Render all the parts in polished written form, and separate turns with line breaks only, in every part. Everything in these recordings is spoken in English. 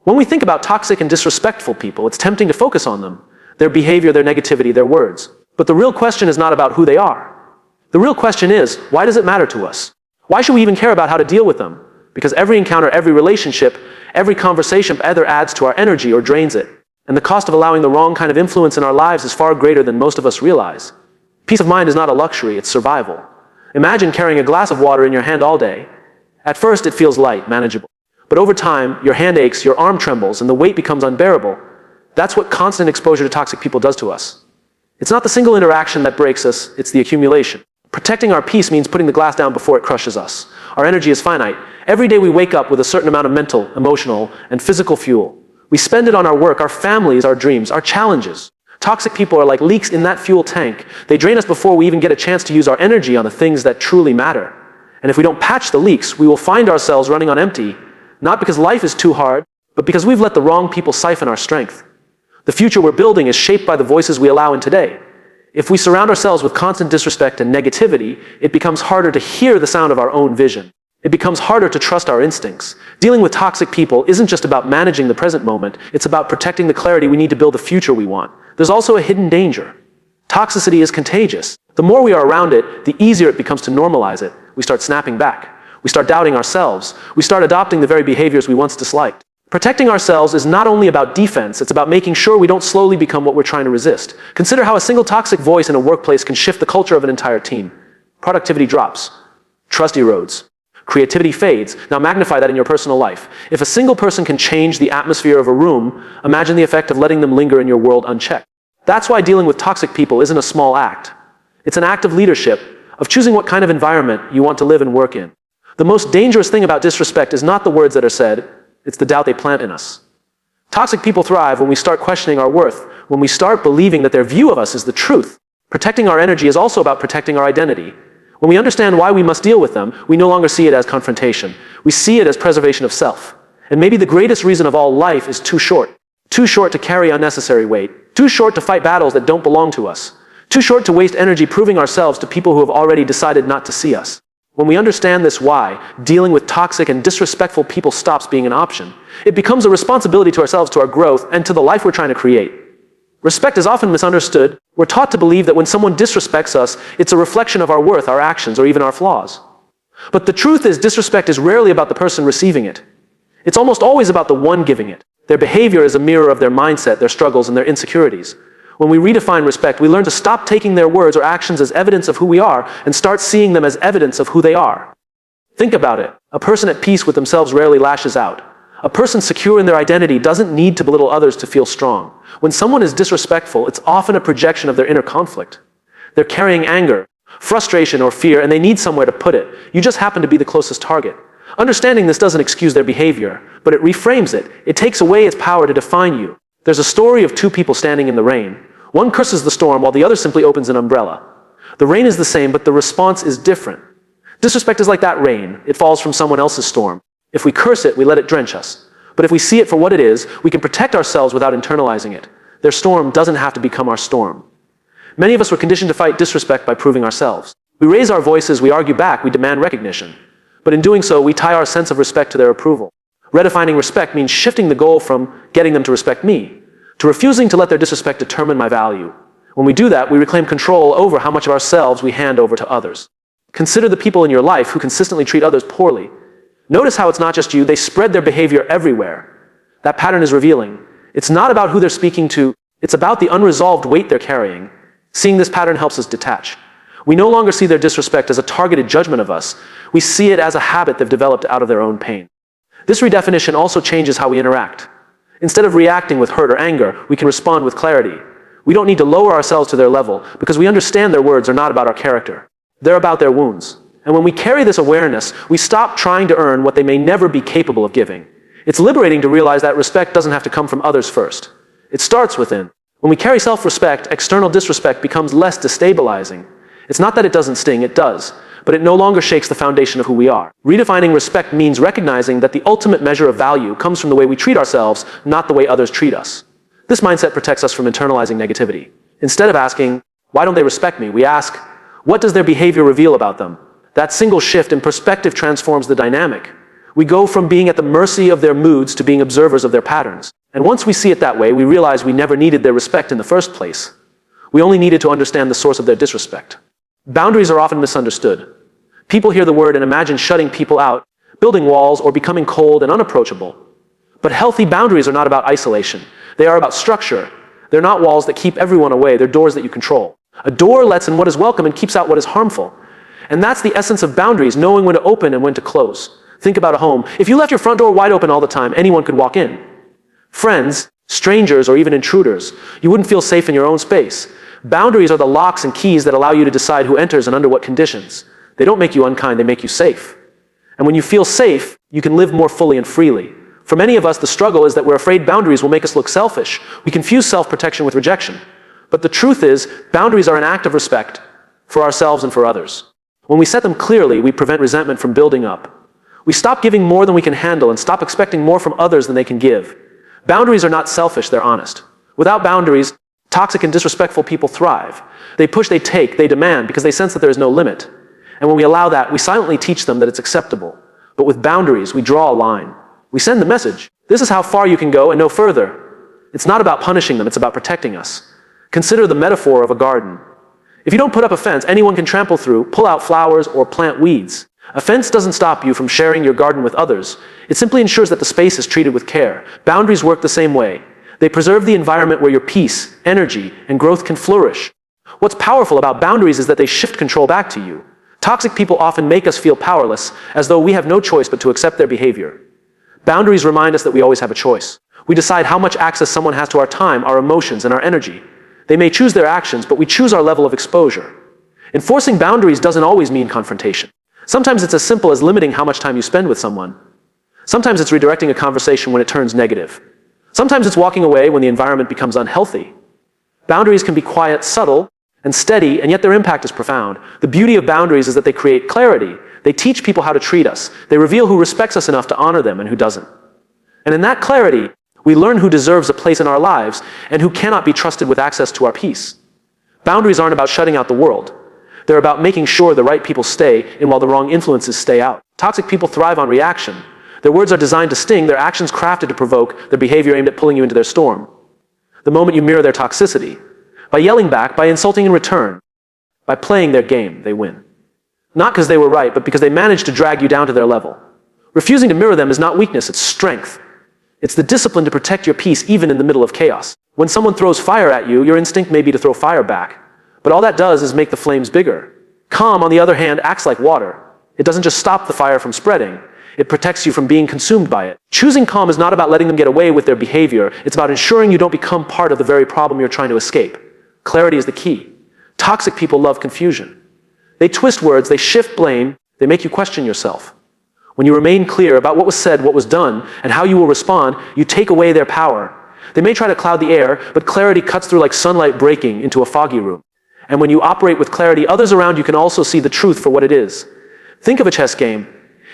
When we think about toxic and disrespectful people, it's tempting to focus on them, their behavior, their negativity, their words. But the real question is not about who they are. The real question is, why does it matter to us? Why should we even care about how to deal with them? Because every encounter, every relationship, every conversation either adds to our energy or drains it. And the cost of allowing the wrong kind of influence in our lives is far greater than most of us realize. Peace of mind is not a luxury, it's survival. Imagine carrying a glass of water in your hand all day. At first, it feels light, manageable. But over time, your hand aches, your arm trembles, and the weight becomes unbearable. That's what constant exposure to toxic people does to us. It's not the single interaction that breaks us, it's the accumulation. Protecting our peace means putting the glass down before it crushes us. Our energy is finite. Every day we wake up with a certain amount of mental, emotional, and physical fuel. We spend it on our work, our families, our dreams, our challenges. Toxic people are like leaks in that fuel tank. They drain us before we even get a chance to use our energy on the things that truly matter. And if we don't patch the leaks, we will find ourselves running on empty, not because life is too hard, but because we've let the wrong people siphon our strength. The future we're building is shaped by the voices we allow in today. If we surround ourselves with constant disrespect and negativity, it becomes harder to hear the sound of our own vision. It becomes harder to trust our instincts. Dealing with toxic people isn't just about managing the present moment, it's about protecting the clarity we need to build the future we want. There's also a hidden danger. Toxicity is contagious. The more we are around it, the easier it becomes to normalize it. We start snapping back. We start doubting ourselves. We start adopting the very behaviors we once disliked. Protecting ourselves is not only about defense, it's about making sure we don't slowly become what we're trying to resist. Consider how a single toxic voice in a workplace can shift the culture of an entire team. Productivity drops. Trust erodes. Creativity fades. Now magnify that in your personal life. If a single person can change the atmosphere of a room, imagine the effect of letting them linger in your world unchecked. That's why dealing with toxic people isn't a small act. It's an act of leadership, of choosing what kind of environment you want to live and work in. The most dangerous thing about disrespect is not the words that are said, it's the doubt they plant in us. Toxic people thrive when we start questioning our worth, when we start believing that their view of us is the truth. Protecting our energy is also about protecting our identity. When we understand why we must deal with them, we no longer see it as confrontation. We see it as preservation of self. And maybe the greatest reason of all, life is too short. Too short to carry unnecessary weight. Too short to fight battles that don't belong to us. Too short to waste energy proving ourselves to people who have already decided not to see us. When we understand this why, dealing with toxic and disrespectful people stops being an option. It becomes a responsibility to ourselves, to our growth, and to the life we're trying to create. Respect is often misunderstood. We're taught to believe that when someone disrespects us, it's a reflection of our worth, our actions, or even our flaws. But the truth is, disrespect is rarely about the person receiving it. It's almost always about the one giving it. Their behavior is a mirror of their mindset, their struggles, and their insecurities. When we redefine respect, we learn to stop taking their words or actions as evidence of who we are and start seeing them as evidence of who they are. Think about it. A person at peace with themselves rarely lashes out. A person secure in their identity doesn't need to belittle others to feel strong. When someone is disrespectful, it's often a projection of their inner conflict. They're carrying anger, frustration, or fear, and they need somewhere to put it. You just happen to be the closest target. Understanding this doesn't excuse their behavior, but it reframes it. It takes away its power to define you. There's a story of two people standing in the rain. One curses the storm while the other simply opens an umbrella. The rain is the same, but the response is different. Disrespect is like that rain. It falls from someone else's storm. If we curse it, we let it drench us. But if we see it for what it is, we can protect ourselves without internalizing it. Their storm doesn't have to become our storm. Many of us were conditioned to fight disrespect by proving ourselves. We raise our voices, we argue back, we demand recognition. But in doing so, we tie our sense of respect to their approval. Redefining respect means shifting the goal from getting them to respect me, to refusing to let their disrespect determine my value. When we do that, we reclaim control over how much of ourselves we hand over to others. Consider the people in your life who consistently treat others poorly. Notice how it's not just you, they spread their behavior everywhere. That pattern is revealing. It's not about who they're speaking to, it's about the unresolved weight they're carrying. Seeing this pattern helps us detach. We no longer see their disrespect as a targeted judgment of us. We see it as a habit they've developed out of their own pain. This redefinition also changes how we interact. Instead of reacting with hurt or anger, we can respond with clarity. We don't need to lower ourselves to their level because we understand their words are not about our character. They're about their wounds. And when we carry this awareness, we stop trying to earn what they may never be capable of giving. It's liberating to realize that respect doesn't have to come from others first. It starts within. When we carry self-respect, external disrespect becomes less destabilizing. It's not that it doesn't sting, it does, but it no longer shakes the foundation of who we are. Redefining respect means recognizing that the ultimate measure of value comes from the way we treat ourselves, not the way others treat us. This mindset protects us from internalizing negativity. Instead of asking, why don't they respect me? We ask, what does their behavior reveal about them? That single shift in perspective transforms the dynamic. We go from being at the mercy of their moods to being observers of their patterns. And once we see it that way, we realize we never needed their respect in the first place. We only needed to understand the source of their disrespect. Boundaries are often misunderstood. People hear the word and imagine shutting people out, building walls, or becoming cold and unapproachable. But healthy boundaries are not about isolation. They are about structure. They're not walls that keep everyone away. They're doors that you control. A door lets in what is welcome and keeps out what is harmful. And that's the essence of boundaries, knowing when to open and when to close. Think about a home. If you left your front door wide open all the time, anyone could walk in. Friends, strangers, or even intruders. You wouldn't feel safe in your own space. Boundaries are the locks and keys that allow you to decide who enters and under what conditions. They don't make you unkind, they make you safe. And when you feel safe, you can live more fully and freely. For many of us, the struggle is that we're afraid boundaries will make us look selfish. We confuse self-protection with rejection. But the truth is, boundaries are an act of respect for ourselves and for others. When we set them clearly, we prevent resentment from building up. We stop giving more than we can handle and stop expecting more from others than they can give. Boundaries are not selfish, they're honest. Without boundaries, toxic and disrespectful people thrive. They push, they take, they demand because they sense that there is no limit. And when we allow that, we silently teach them that it's acceptable. But with boundaries, we draw a line. We send the message. This is how far you can go and no further. It's not about punishing them, it's about protecting us. Consider the metaphor of a garden. If you don't put up a fence, anyone can trample through, pull out flowers, or plant weeds. A fence doesn't stop you from sharing your garden with others. It simply ensures that the space is treated with care. Boundaries work the same way. They preserve the environment where your peace, energy, and growth can flourish. What's powerful about boundaries is that they shift control back to you. Toxic people often make us feel powerless, as though we have no choice but to accept their behavior. Boundaries remind us that we always have a choice. We decide how much access someone has to our time, our emotions, and our energy. They may choose their actions, but we choose our level of exposure. Enforcing boundaries doesn't always mean confrontation. Sometimes it's as simple as limiting how much time you spend with someone. Sometimes it's redirecting a conversation when it turns negative. Sometimes it's walking away when the environment becomes unhealthy. Boundaries can be quiet, subtle, and steady, and yet their impact is profound. The beauty of boundaries is that they create clarity. They teach people how to treat us. They reveal who respects us enough to honor them and who doesn't. And in that clarity, we learn who deserves a place in our lives and who cannot be trusted with access to our peace. Boundaries aren't about shutting out the world. They're about making sure the right people stay in while the wrong influences stay out. Toxic people thrive on reaction. Their words are designed to sting, their actions crafted to provoke, their behavior aimed at pulling you into their storm. The moment you mirror their toxicity, by yelling back, by insulting in return, by playing their game, they win. Not because they were right, but because they managed to drag you down to their level. Refusing to mirror them is not weakness, it's strength. It's the discipline to protect your peace even in the middle of chaos. When someone throws fire at you, your instinct may be to throw fire back. But all that does is make the flames bigger. Calm, on the other hand, acts like water. It doesn't just stop the fire from spreading. It protects you from being consumed by it. Choosing calm is not about letting them get away with their behavior. It's about ensuring you don't become part of the very problem you're trying to escape. Clarity is the key. Toxic people love confusion. They twist words, they shift blame, they make you question yourself. When you remain clear about what was said, what was done, and how you will respond, you take away their power. They may try to cloud the air, but clarity cuts through like sunlight breaking into a foggy room. And when you operate with clarity, others around you can also see the truth for what it is. Think of a chess game.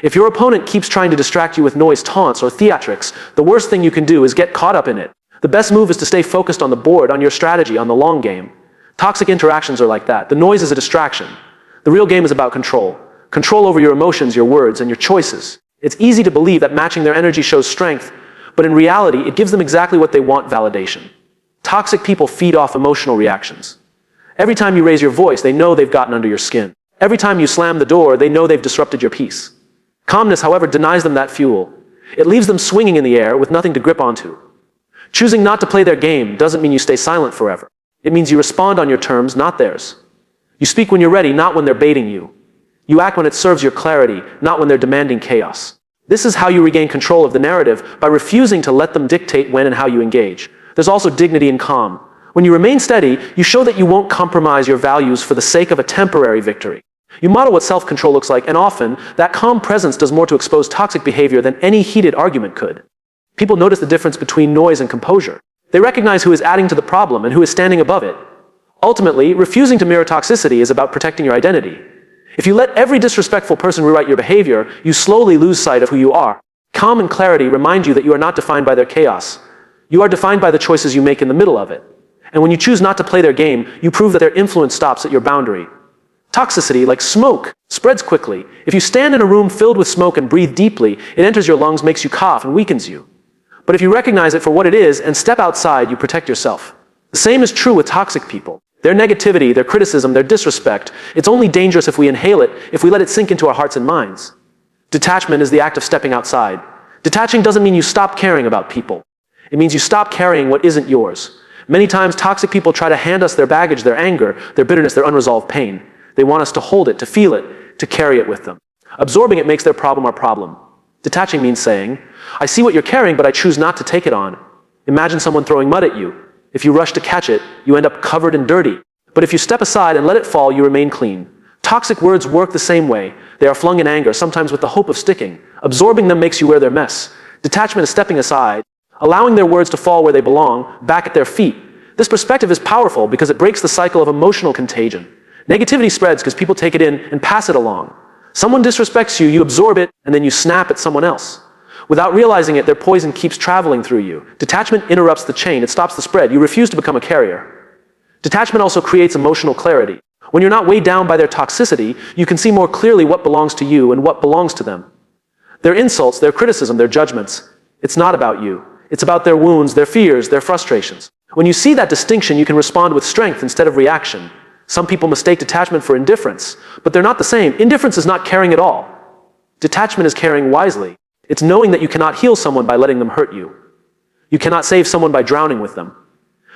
If your opponent keeps trying to distract you with noise, taunts, or theatrics, the worst thing you can do is get caught up in it. The best move is to stay focused on the board, on your strategy, on the long game. Toxic interactions are like that. The noise is a distraction. The real game is about control. Control over your emotions, your words, and your choices. It's easy to believe that matching their energy shows strength, but in reality, it gives them exactly what they want: validation. Toxic people feed off emotional reactions. Every time you raise your voice, they know they've gotten under your skin. Every time you slam the door, they know they've disrupted your peace. Calmness, however, denies them that fuel. It leaves them swinging in the air with nothing to grip onto. Choosing not to play their game doesn't mean you stay silent forever. It means you respond on your terms, not theirs. You speak when you're ready, not when they're baiting you. You act when it serves your clarity, not when they're demanding chaos. This is how you regain control of the narrative, by refusing to let them dictate when and how you engage. There's also dignity in calm. When you remain steady, you show that you won't compromise your values for the sake of a temporary victory. You model what self-control looks like, and often, that calm presence does more to expose toxic behavior than any heated argument could. People notice the difference between noise and composure. They recognize who is adding to the problem and who is standing above it. Ultimately, refusing to mirror toxicity is about protecting your identity. If you let every disrespectful person rewrite your behavior, you slowly lose sight of who you are. Calm and clarity remind you that you are not defined by their chaos. You are defined by the choices you make in the middle of it. And when you choose not to play their game, you prove that their influence stops at your boundary. Toxicity, like smoke, spreads quickly. If you stand in a room filled with smoke and breathe deeply, it enters your lungs, makes you cough, and weakens you. But if you recognize it for what it is and step outside, you protect yourself. The same is true with toxic people. Their negativity, their criticism, their disrespect, it's only dangerous if we inhale it, if we let it sink into our hearts and minds. Detachment is the act of stepping outside. Detaching doesn't mean you stop caring about people. It means you stop carrying what isn't yours. Many times, toxic people try to hand us their baggage, their anger, their bitterness, their unresolved pain. They want us to hold it, to feel it, to carry it with them. Absorbing it makes their problem our problem. Detaching means saying, I see what you're carrying, but I choose not to take it on. Imagine someone throwing mud at you. If you rush to catch it, you end up covered and dirty. But if you step aside and let it fall, you remain clean. Toxic words work the same way. They are flung in anger, sometimes with the hope of sticking. Absorbing them makes you wear their mess. Detachment is stepping aside, allowing their words to fall where they belong, back at their feet. This perspective is powerful because it breaks the cycle of emotional contagion. Negativity spreads because people take it in and pass it along. Someone disrespects you, you absorb it, and then you snap at someone else. Without realizing it, their poison keeps traveling through you. Detachment interrupts the chain, it stops the spread. You refuse to become a carrier. Detachment also creates emotional clarity. When you're not weighed down by their toxicity, you can see more clearly what belongs to you and what belongs to them. Their insults, their criticism, their judgments, it's not about you. It's about their wounds, their fears, their frustrations. When you see that distinction, you can respond with strength instead of reaction. Some people mistake detachment for indifference, but they're not the same. Indifference is not caring at all. Detachment is caring wisely. It's knowing that you cannot heal someone by letting them hurt you. You cannot save someone by drowning with them.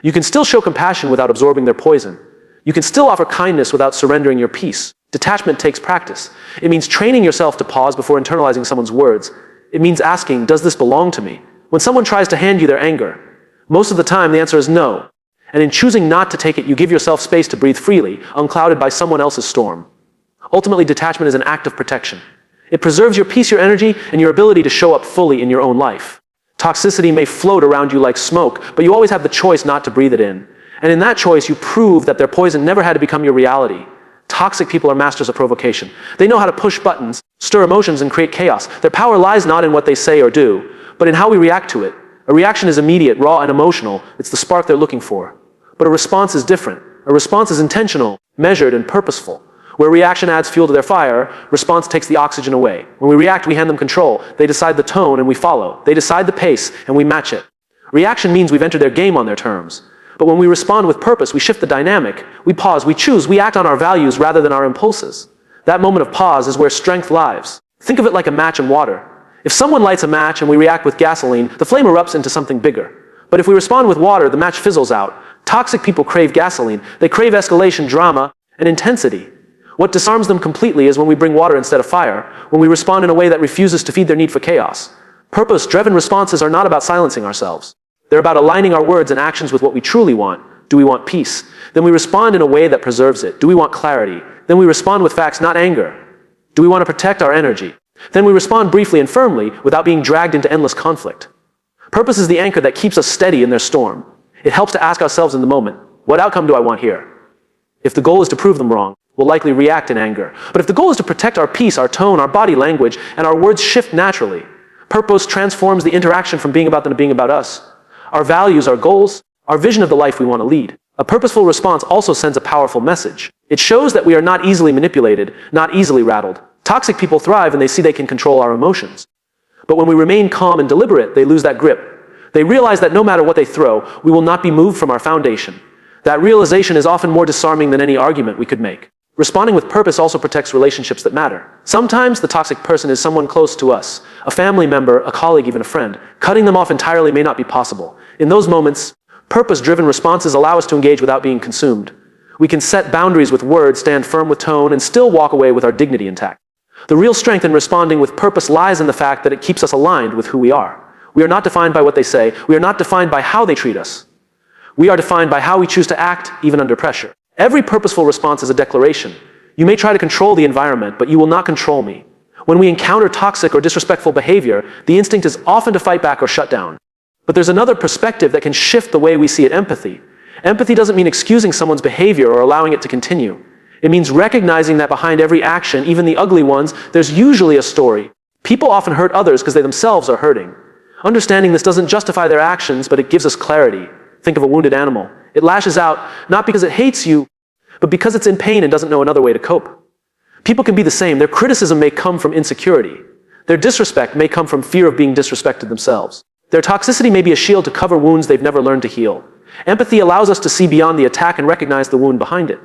You can still show compassion without absorbing their poison. You can still offer kindness without surrendering your peace. Detachment takes practice. It means training yourself to pause before internalizing someone's words. It means asking, does this belong to me? When someone tries to hand you their anger, most of the time the answer is no. And in choosing not to take it, you give yourself space to breathe freely, unclouded by someone else's storm. Ultimately, detachment is an act of protection. It preserves your peace, your energy, and your ability to show up fully in your own life. Toxicity may float around you like smoke, but you always have the choice not to breathe it in. And in that choice, you prove that their poison never had to become your reality. Toxic people are masters of provocation. They know how to push buttons, stir emotions, and create chaos. Their power lies not in what they say or do, but in how we react to it. A reaction is immediate, raw, and emotional. It's the spark they're looking for. But a response is different. A response is intentional, measured, and purposeful. Where reaction adds fuel to their fire, response takes the oxygen away. When we react, we hand them control. They decide the tone, and we follow. They decide the pace, and we match it. Reaction means we've entered their game on their terms. But when we respond with purpose, we shift the dynamic. We pause, we choose, we act on our values rather than our impulses. That moment of pause is where strength lies. Think of it like a match and water. If someone lights a match and we react with gasoline, the flame erupts into something bigger. But if we respond with water, the match fizzles out. Toxic people crave gasoline. They crave escalation, drama, and intensity. What disarms them completely is when we bring water instead of fire, when we respond in a way that refuses to feed their need for chaos. Purpose-driven responses are not about silencing ourselves. They're about aligning our words and actions with what we truly want. Do we want peace? Then we respond in a way that preserves it. Do we want clarity? Then we respond with facts, not anger. Do we want to protect our energy? Then we respond briefly and firmly without being dragged into endless conflict. Purpose is the anchor that keeps us steady in their storm. It helps to ask ourselves in the moment, what outcome do I want here? If the goal is to prove them wrong, we'll likely react in anger. But if the goal is to protect our peace, our tone, our body language, and our words shift naturally, purpose transforms the interaction from being about them to being about us. Our values, our goals, our vision of the life we want to lead. A purposeful response also sends a powerful message. It shows that we are not easily manipulated, not easily rattled. Toxic people thrive and they see they can control our emotions. But when we remain calm and deliberate, they lose that grip. They realize that no matter what they throw, we will not be moved from our foundation. That realization is often more disarming than any argument we could make. Responding with purpose also protects relationships that matter. Sometimes the toxic person is someone close to us, a family member, a colleague, even a friend. Cutting them off entirely may not be possible. In those moments, purpose-driven responses allow us to engage without being consumed. We can set boundaries with words, stand firm with tone, and still walk away with our dignity intact. The real strength in responding with purpose lies in the fact that it keeps us aligned with who we are. We are not defined by what they say. We are not defined by how they treat us. We are defined by how we choose to act, even under pressure. Every purposeful response is a declaration. You may try to control the environment, but you will not control me. When we encounter toxic or disrespectful behavior, the instinct is often to fight back or shut down. But there's another perspective that can shift the way we see it: empathy. Empathy doesn't mean excusing someone's behavior or allowing it to continue. It means recognizing that behind every action, even the ugly ones, there's usually a story. People often hurt others because they themselves are hurting. Understanding this doesn't justify their actions, but it gives us clarity. Think of a wounded animal. It lashes out not because it hates you, but because it's in pain and doesn't know another way to cope. People can be the same. Their criticism may come from insecurity. Their disrespect may come from fear of being disrespected themselves. Their toxicity may be a shield to cover wounds they've never learned to heal. Empathy allows us to see beyond the attack and recognize the wound behind it.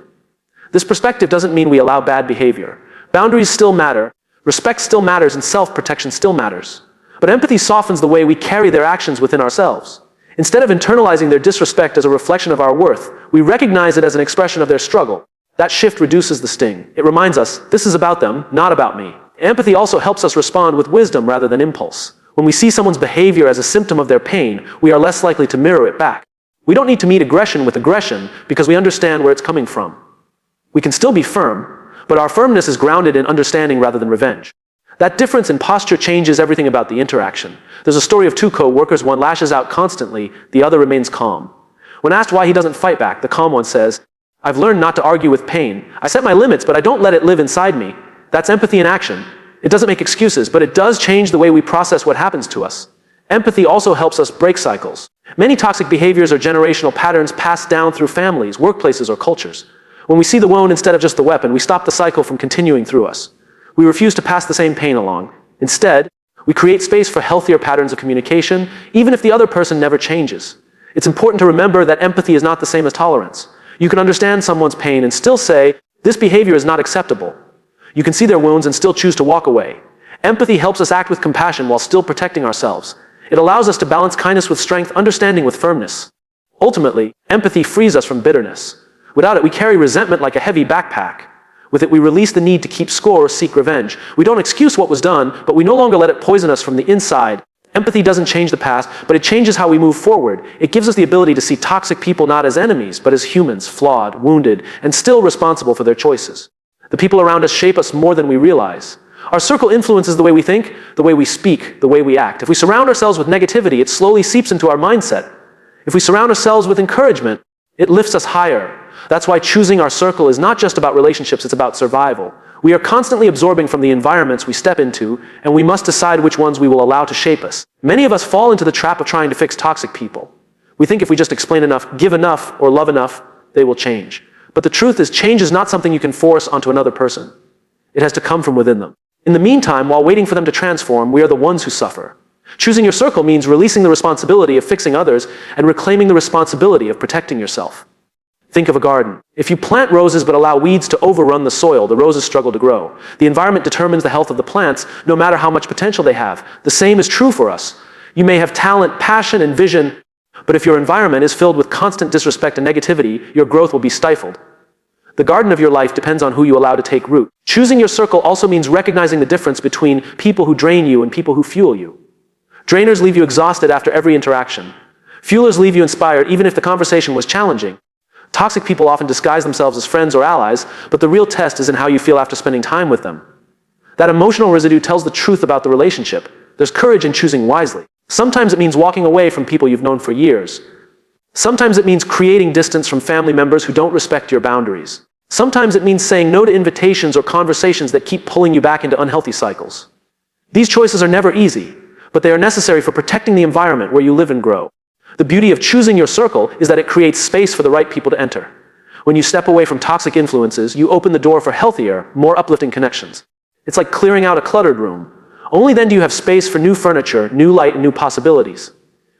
This perspective doesn't mean we allow bad behavior. Boundaries still matter, respect still matters, and self-protection still matters. But empathy softens the way we carry their actions within ourselves. Instead of internalizing their disrespect as a reflection of our worth, we recognize it as an expression of their struggle. That shift reduces the sting. It reminds us, this is about them, not about me. Empathy also helps us respond with wisdom rather than impulse. When we see someone's behavior as a symptom of their pain, we are less likely to mirror it back. We don't need to meet aggression with aggression because we understand where it's coming from. We can still be firm, but our firmness is grounded in understanding rather than revenge. That difference in posture changes everything about the interaction. There's a story of two co-workers. One lashes out constantly, the other remains calm. When asked why he doesn't fight back, the calm one says, "I've learned not to argue with pain. I set my limits, but I don't let it live inside me." That's empathy in action. It doesn't make excuses, but it does change the way we process what happens to us. Empathy also helps us break cycles. Many toxic behaviors are generational patterns passed down through families, workplaces, or cultures. When we see the wound instead of just the weapon, we stop the cycle from continuing through us. We refuse to pass the same pain along. Instead, we create space for healthier patterns of communication, even if the other person never changes. It's important to remember that empathy is not the same as tolerance. You can understand someone's pain and still say, "This behavior is not acceptable." You can see their wounds and still choose to walk away. Empathy helps us act with compassion while still protecting ourselves. It allows us to balance kindness with strength, understanding with firmness. Ultimately, empathy frees us from bitterness. Without it, we carry resentment like a heavy backpack. With it, we release the need to keep score or seek revenge. We don't excuse what was done, but we no longer let it poison us from the inside. Empathy doesn't change the past, but it changes how we move forward. It gives us the ability to see toxic people not as enemies, but as humans, flawed, wounded, and still responsible for their choices. The people around us shape us more than we realize. Our circle influences the way we think, the way we speak, the way we act. If we surround ourselves with negativity, it slowly seeps into our mindset. If we surround ourselves with encouragement, it lifts us higher. That's why choosing our circle is not just about relationships, it's about survival. We are constantly absorbing from the environments we step into, and we must decide which ones we will allow to shape us. Many of us fall into the trap of trying to fix toxic people. We think if we just explain enough, give enough, or love enough, they will change. But the truth is, change is not something you can force onto another person. It has to come from within them. In the meantime, while waiting for them to transform, we are the ones who suffer. Choosing your circle means releasing the responsibility of fixing others and reclaiming the responsibility of protecting yourself. Think of a garden. If you plant roses but allow weeds to overrun the soil, the roses struggle to grow. The environment determines the health of the plants, no matter how much potential they have. The same is true for us. You may have talent, passion, and vision, but if your environment is filled with constant disrespect and negativity, your growth will be stifled. The garden of your life depends on who you allow to take root. Choosing your circle also means recognizing the difference between people who drain you and people who fuel you. Drainers leave you exhausted after every interaction. Fuelers leave you inspired even if the conversation was challenging. Toxic people often disguise themselves as friends or allies, but the real test is in how you feel after spending time with them. That emotional residue tells the truth about the relationship. There's courage in choosing wisely. Sometimes it means walking away from people you've known for years. Sometimes it means creating distance from family members who don't respect your boundaries. Sometimes it means saying no to invitations or conversations that keep pulling you back into unhealthy cycles. These choices are never easy, but they are necessary for protecting the environment where you live and grow. The beauty of choosing your circle is that it creates space for the right people to enter. When you step away from toxic influences, you open the door for healthier, more uplifting connections. It's like clearing out a cluttered room. Only then do you have space for new furniture, new light, and new possibilities.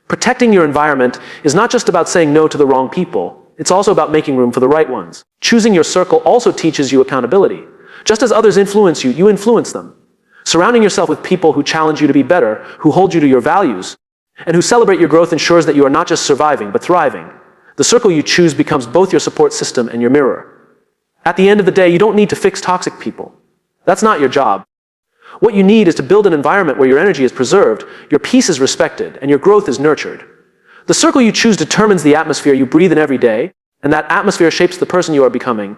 Protecting your environment is not just about saying no to the wrong people. It's also about making room for the right ones. Choosing your circle also teaches you accountability. Just as others influence you, you influence them. Surrounding yourself with people who challenge you to be better, who hold you to your values, and who celebrate your growth ensures that you are not just surviving, but thriving. The circle you choose becomes both your support system and your mirror. At the end of the day, you don't need to fix toxic people. That's not your job. What you need is to build an environment where your energy is preserved, your peace is respected, and your growth is nurtured. The circle you choose determines the atmosphere you breathe in every day, and that atmosphere shapes the person you are becoming.